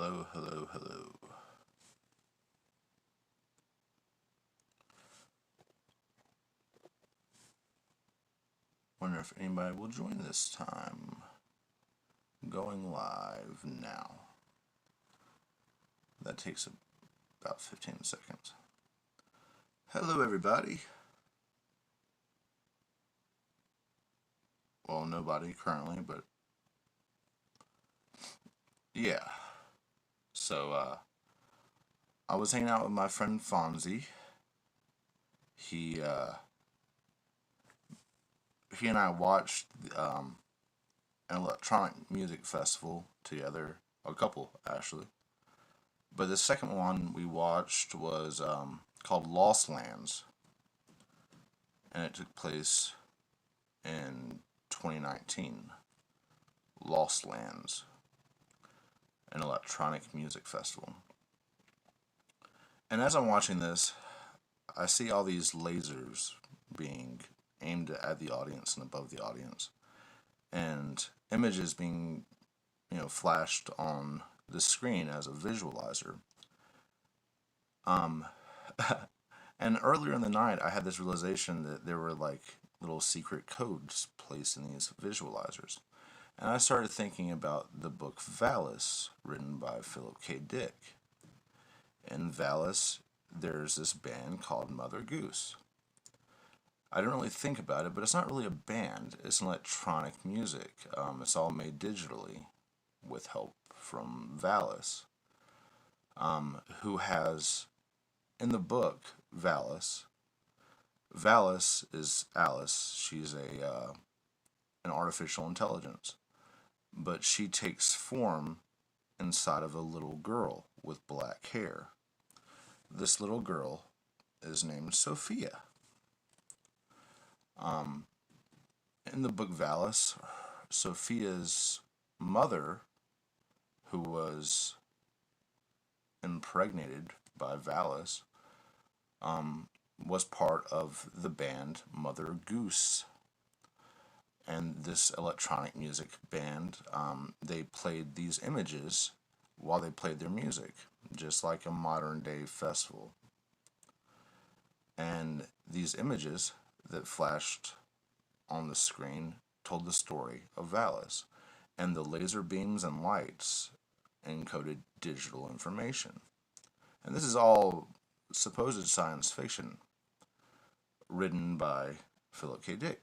Hello, hello, hello. Wonder if anybody will join this time. Going live now. That takes about 15 seconds. Hello, everybody. Well, nobody currently, but yeah. So, I was hanging out with my friend Fonzie. He, uh, he and I watched an electronic music festival together. A couple, actually. But the second one we watched was called Lost Lands, and it took place in 2019. Lost Lands, an electronic music festival. And as I'm watching this, I see all these lasers being aimed at the audience and above the audience, and images being, flashed on the screen as a visualizer. Um, and earlier in the night, I had this realization that there were like little secret codes placed in these visualizers. And I started thinking about the book Valis, written by Philip K. Dick. In Valis, there's this band called Mother Goose. I didn't really think about it, but it's not really a band. It's an electronic music. It's all made digitally with help from Valis, who has, in the book Valis, Valis is Alice. She's an artificial intelligence, but she takes form inside of a little girl with black hair. This little girl is named Sophia. Um, in the book Valis, Sophia's mother, who was impregnated by Valis, was part of the band Mother Goose. And this electronic music band, they played these images while they played their music, just like a modern day festival. And these images that flashed on the screen told the story of Valis, and the laser beams and lights encoded digital information. And this is all supposed science fiction, written by Philip K. Dick.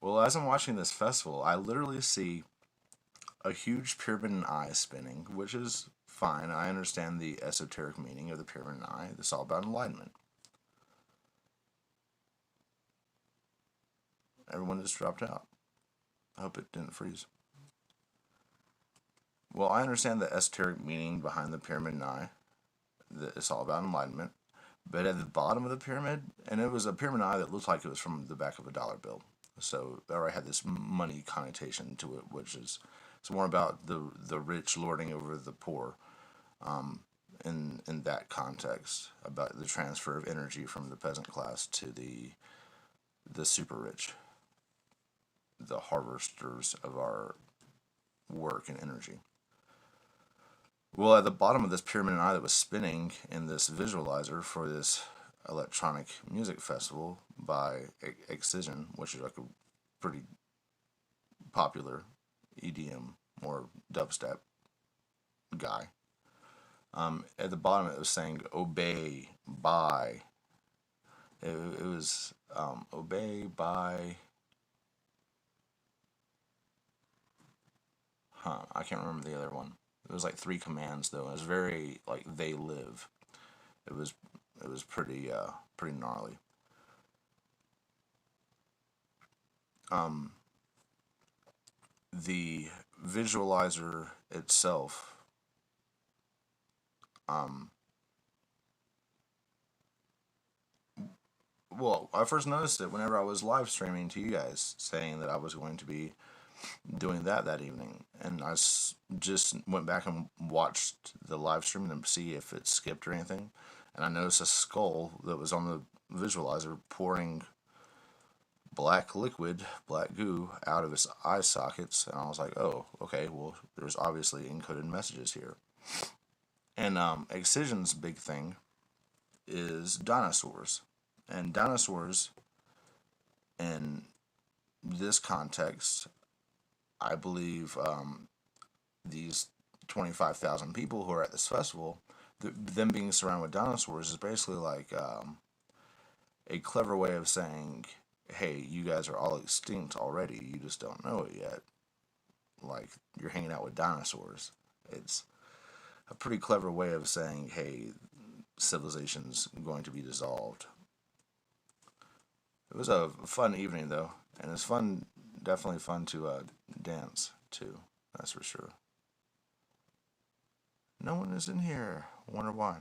Well, as I'm watching this festival, I literally see a huge pyramid eye spinning, which is fine. I understand the esoteric meaning of the pyramid eye. It's all about enlightenment. Everyone just dropped out. I hope it didn't freeze. Well, I understand the esoteric meaning behind the pyramid eye. That it's all about enlightenment. But at the bottom of the pyramid, and it was a pyramid eye that looked like it was from the back of a dollar bill. So it already had this money connotation to it, which is it's more about the rich lording over the poor, in that context, about the transfer of energy from the peasant class to the super rich, the harvesters of our work and energy. Well, at the bottom of this pyramid eye that was spinning in this visualizer for this electronic music festival by Excision, which is like a pretty popular EDM or dubstep guy. At the bottom, it was saying "obey, buy." It was obey, buy. I can't remember the other one. It was like three commands though. It was very like they live. It was it was pretty gnarly. Um, the visualizer itself, um, well, I first noticed it whenever I was live streaming to you guys, saying that I was going to be doing that evening, and just went back and watched the live stream and see if it skipped or anything, and I noticed a skull that was on the visualizer pouring black liquid, black goo, out of its eye sockets. And I was like, oh, okay, well, there's obviously encoded messages here. And Excision's big thing is dinosaurs. And dinosaurs, in this context, I believe these 25,000 people who are at this festival, them being surrounded with dinosaurs is basically like a clever way of saying, hey, you guys are all extinct already. You just don't know it yet. Like, you're hanging out with dinosaurs. It's a pretty clever way of saying, hey, civilization's going to be dissolved. It was a fun evening, though. And it's fun, definitely fun to dance, too. That's for sure. No one is in here. I wonder why.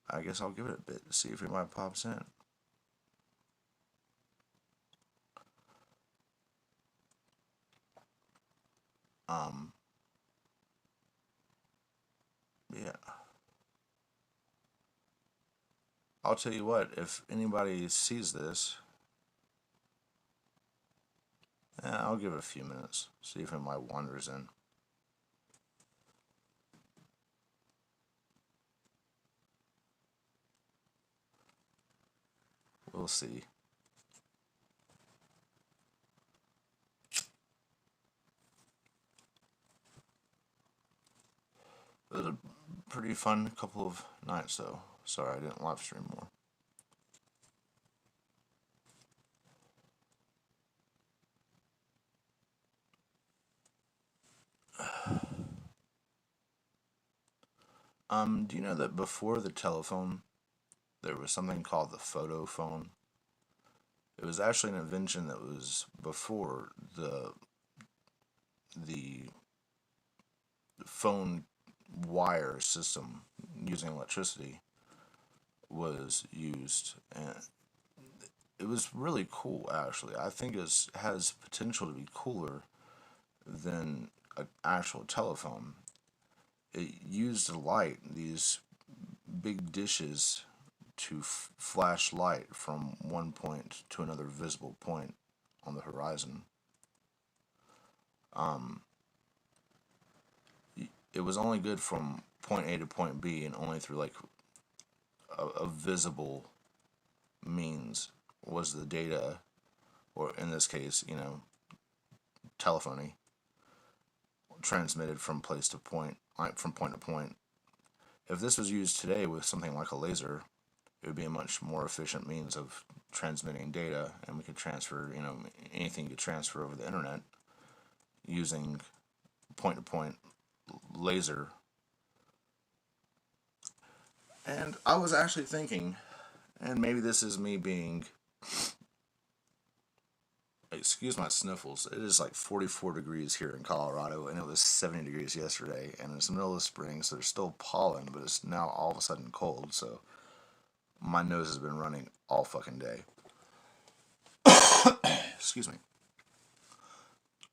I guess I'll give it a bit to see if anybody pops in. Um, yeah. I'll tell you what, if anybody sees this, I'll give it a few minutes. See if anybody wanders in. We'll see. It was a pretty fun couple of nights, though. Sorry I didn't live stream more. Do you know that before the telephone, there was something called the photo phone? It was actually an invention that was before the phone wire system using electricity was used, and it was really cool. Actually, I think it has potential to be cooler than an actual telephone. It used light, these big dishes, to flash light from one point to another visible point on the horizon. Um, it was only good from point A to point B, and only through like a visible means was the data, or in this case, telephony, transmitted from place to point, like from point to point. If this was used today with something like a laser, it would be a much more efficient means of transmitting data, and we could transfer, anything you could transfer over the internet using point to point laser. And I was actually thinking, and maybe this is me being, excuse my sniffles, it is like 44 degrees here in Colorado, and it was 70 degrees yesterday, and it's the middle of spring, so there's still pollen, but it's now all of a sudden cold, so my nose has been running all fucking day. Excuse me.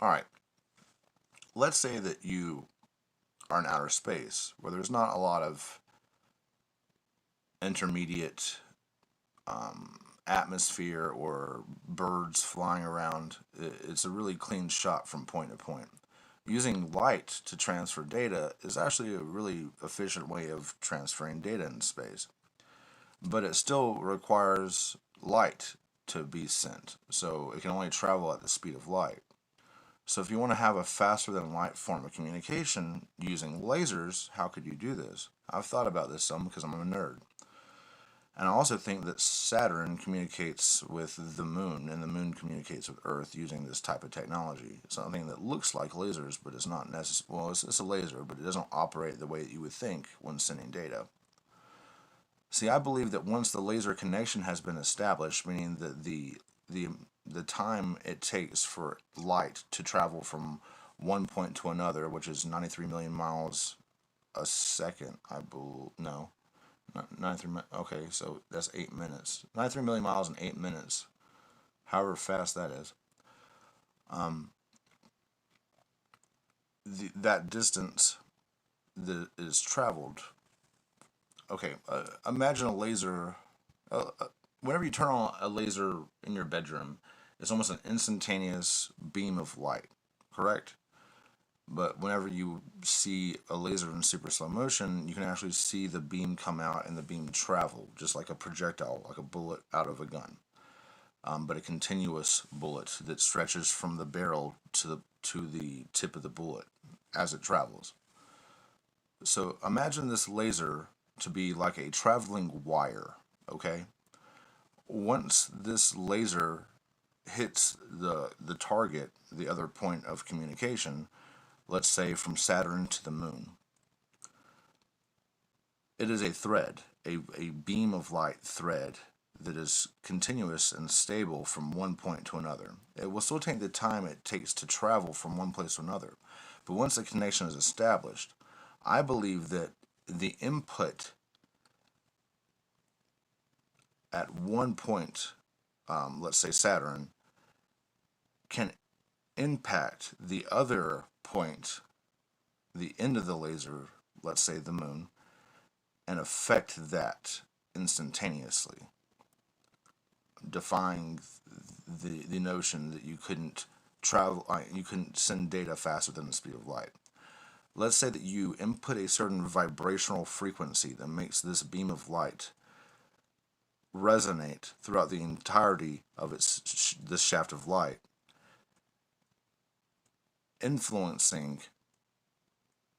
All right. Let's say that you are in outer space where there's not a lot of intermediate atmosphere or birds flying around. It's a really clean shot from point to point. Using light to transfer data is actually a really efficient way of transferring data in space, but it still requires light to be sent, so it can only travel at the speed of light. So if you want to have a faster than light form of communication using lasers, how could you do this? I've thought about this some because I'm a nerd. And I also think that Saturn communicates with the moon, and the moon communicates with Earth using this type of technology. Something that looks like lasers, but it's not necessary. Well, it's a laser, but it doesn't operate the way that you would think when sending data. See, I believe that once the laser connection has been established, meaning that the the time it takes for light to travel from one point to another, which is 93 million miles a second, I believe. No, 93. Okay, so that's 8 minutes. 93 million miles in 8 minutes. However fast that is. Um, that distance that is traveled. Okay, imagine a laser Uh, uh, Whenever you turn on a laser in your bedroom, it's almost an instantaneous beam of light, correct? But whenever you see a laser in super slow motion, you can actually see the beam come out and the beam travel, just like a projectile, like a bullet out of a gun. But a continuous bullet that stretches from the barrel to the tip of the bullet as it travels. So imagine this laser to be like a traveling wire, okay? Once this laser hits the target, the other point of communication, let's say from Saturn to the moon, it is a thread, a beam of light thread that is continuous and stable from one point to another. It will still take the time it takes to travel from one place to another. But once the connection is established, I believe that the input at one point, let's say Saturn, can impact the other point, the end of the laser, let's say the moon, and affect that instantaneously, defying the notion that you couldn't travel, you couldn't send data faster than the speed of light. Let's say that you input a certain vibrational frequency that makes this beam of light resonate throughout the entirety of this shaft of light, influencing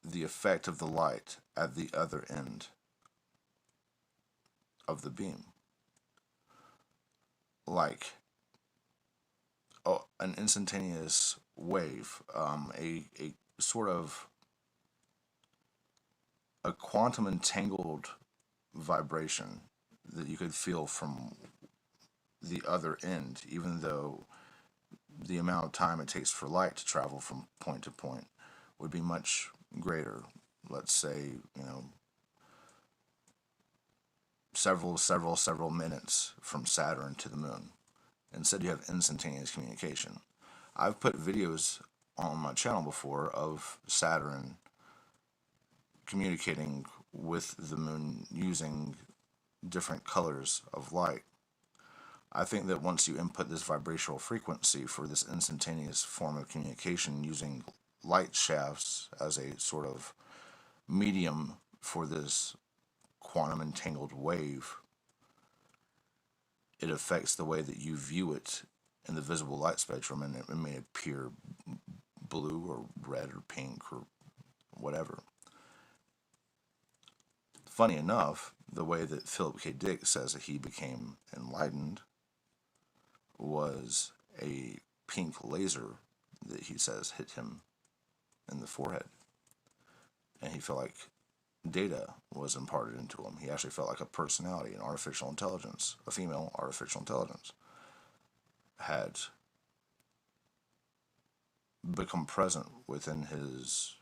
the effect of the light at the other end of the beam, like an instantaneous wave, a sort of a quantum entangled vibration that you could feel from the other end, even though the amount of time it takes for light to travel from point to point would be much greater. Let's say, several minutes from Saturn to the moon. Instead, you have instantaneous communication. I've put videos on my channel before of Saturn communicating with the moon using different colors of light. I think that once you input this vibrational frequency for this instantaneous form of communication using light shafts as a sort of medium for this quantum entangled wave, it affects the way that you view it in the visible light spectrum, and it may appear blue or red or pink or whatever. Funny enough, the way that Philip K. Dick says that he became enlightened was a pink laser that he says hit him in the forehead. And he felt like data was imparted into him. He actually felt like a personality, an artificial intelligence, a female artificial intelligence, had become present within his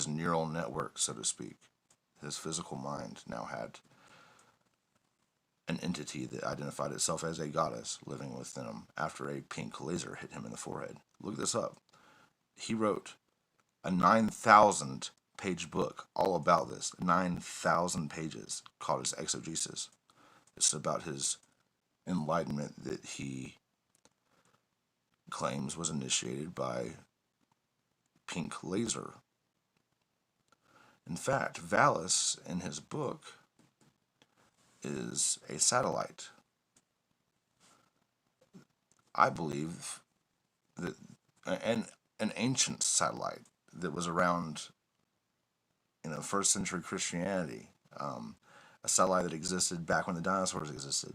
neural network, so to speak. His physical mind now had an entity that identified itself as a goddess living within him after a pink laser hit him in the forehead. Look this up. He wrote a 9,000 page book all about this. 9,000 pages called his Exegesis. It's about his enlightenment that he claims was initiated by pink laser. In fact, Vallis, in his book, is a satellite. I believe that an ancient satellite that was around, first century Christianity, a satellite that existed back when the dinosaurs existed.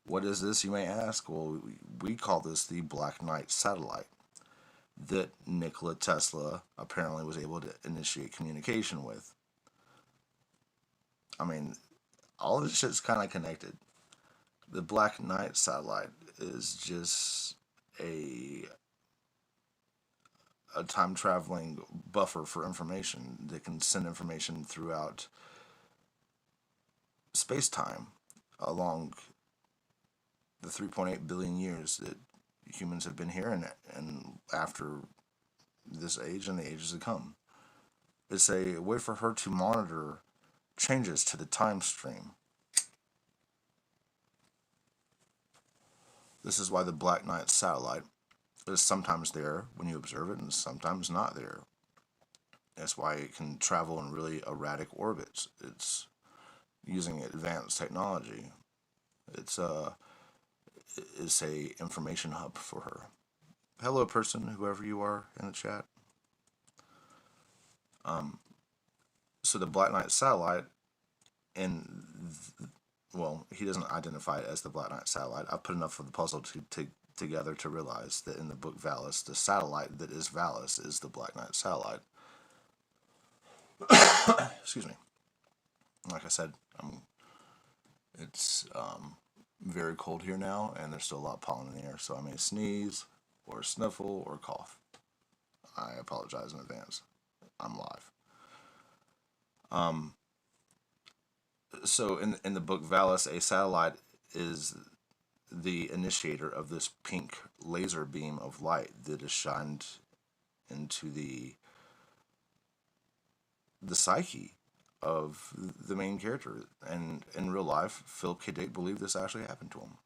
What is this, you may ask? Well, we call this the Black Knight satellite that Nikola Tesla apparently was able to initiate communication with. I mean, all this shit's kind of connected. The Black Knight satellite is just a time traveling buffer for information that can send information throughout space time along the 3.8 billion years that humans have been here, and after this age and the ages to come. It's a way for her to monitor changes to the time stream. This is why the Black Knight satellite is sometimes there when you observe it and sometimes not there. That's why it can travel in really erratic orbits. It's using advanced technology. It's a information hub for her. Hello, person, whoever you are in the chat. So the Black Knight satellite, and well, he doesn't identify it as the Black Knight satellite. I've put enough of the puzzle together to realize that in the book Valis, the satellite that is Valis is the Black Knight satellite. Excuse me. Like I said, it's very cold here now, and there's still a lot of pollen in the air, so I may sneeze, or sniffle, or cough. I apologize in advance. I'm live. So in the book Valis, a satellite is the initiator of this pink laser beam of light that is shined into the psyche of the main character. And in real life, Philip K. Dick believed this actually happened to him.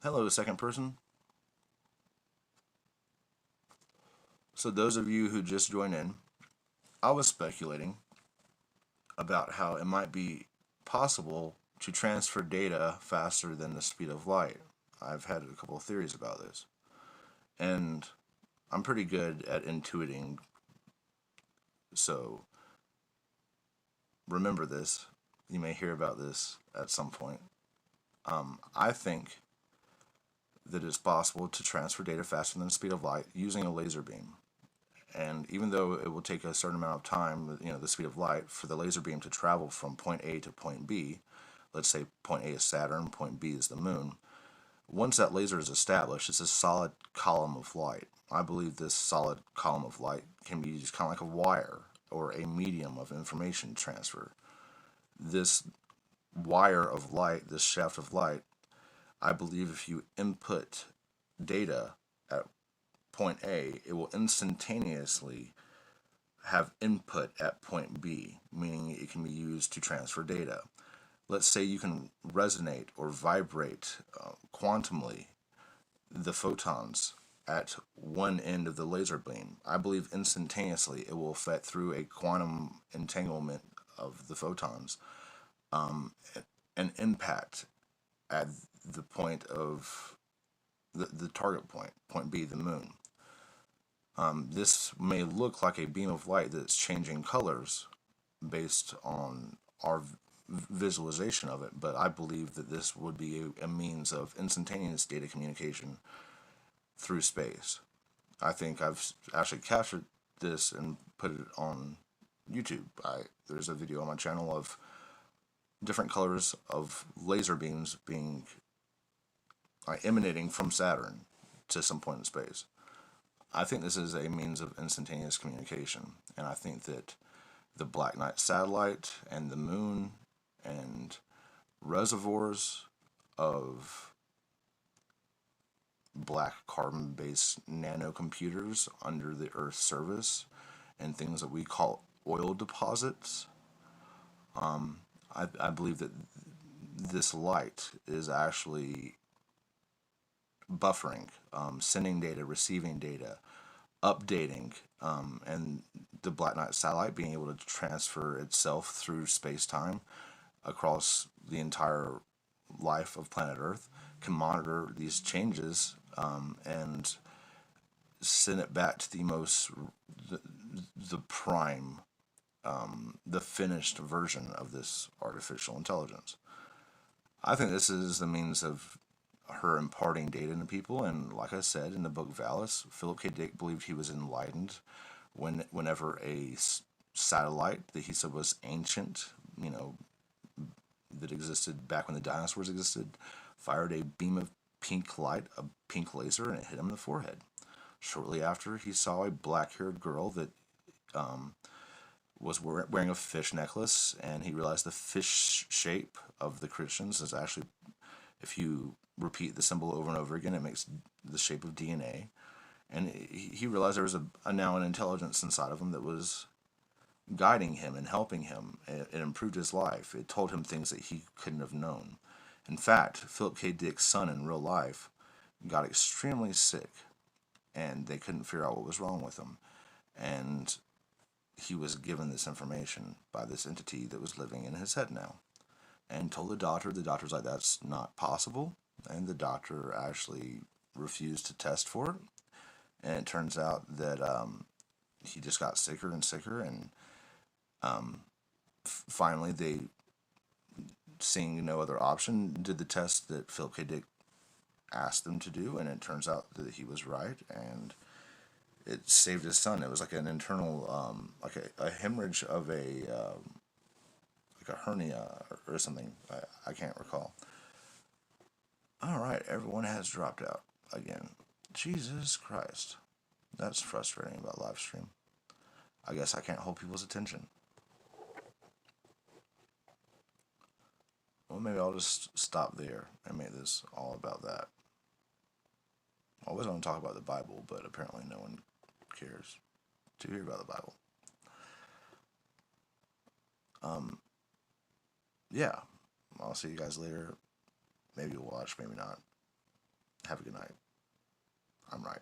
Hello, second person. So those of you who just joined in, I was speculating about how it might be possible to transfer data faster than the speed of light. I've had a couple of theories about this. And I'm pretty good at intuiting. So remember this. You may hear about this at some point. I think that it's possible to transfer data faster than the speed of light using a laser beam. And even though it will take a certain amount of time, the speed of light, for the laser beam to travel from point A to point B, let's say point A is Saturn, point B is the moon, once that laser is established, it's a solid column of light. I believe this solid column of light can be used kind of like a wire or a medium of information transfer. This wire of light, this shaft of light, I believe if you input data at point A, it will instantaneously have input at point B, meaning it can be used to transfer data. Let's say you can resonate or vibrate quantumly the photons at one end of the laser beam. I believe instantaneously it will affect through a quantum entanglement of the photons an impact at the point of the target point B, the moon. This may look like a beam of light that's changing colors based on our visualization of it, but I believe that this would be a means of instantaneous data communication through space. I think I've actually captured this and put it on YouTube. There's a video on my channel of different colors of laser beams being emanating from Saturn to some point in space. I think this is a means of instantaneous communication, and I think that the Black Knight satellite and the moon and reservoirs of black carbon-based nanocomputers under the Earth's surface and things that we call oil deposits, I believe that this light is actually buffering, sending data, receiving data, updating, and the Black Knight satellite being able to transfer itself through space-time across the entire life of planet Earth, can monitor these changes and send it back to the prime, the finished version of this artificial intelligence. I think this is the means of her imparting data to people, and like I said in the book Valis, Philip K. Dick believed he was enlightened whenever a satellite that he said was ancient, that existed back when the dinosaurs existed, fired a beam of pink light, a pink laser, and it hit him in the forehead. Shortly after, he saw a black-haired girl that was wearing a fish necklace, and he realized the fish shape of the Christians is actually, if you repeat the symbol over and over again, it makes the shape of DNA. And he realized there was now an intelligence inside of him that was guiding him and helping him. It improved his life. It told him things that he couldn't have known. In fact, Philip K. Dick's son in real life got extremely sick, and they couldn't figure out what was wrong with him. And he was given this information by this entity that was living in his head now, and told the doctor. The doctor's like, that's not possible. And the doctor actually refused to test for it. And it turns out that he just got sicker and sicker. And finally, they, seeing no other option, did the test that Philip K. Dick asked them to do. And it turns out that he was right. And it saved his son. It was like an internal, like a hemorrhage of like a hernia or something. I can't recall. All right, everyone has dropped out again. Jesus Christ. That's frustrating about live stream. I guess I can't hold people's attention. Well, maybe I'll just stop there and make this all about that. I always want to talk about the Bible, but apparently no one cares to hear about the Bible. Yeah, I'll see you guys later. Maybe you'll watch, maybe not. Have a good night. I'm right.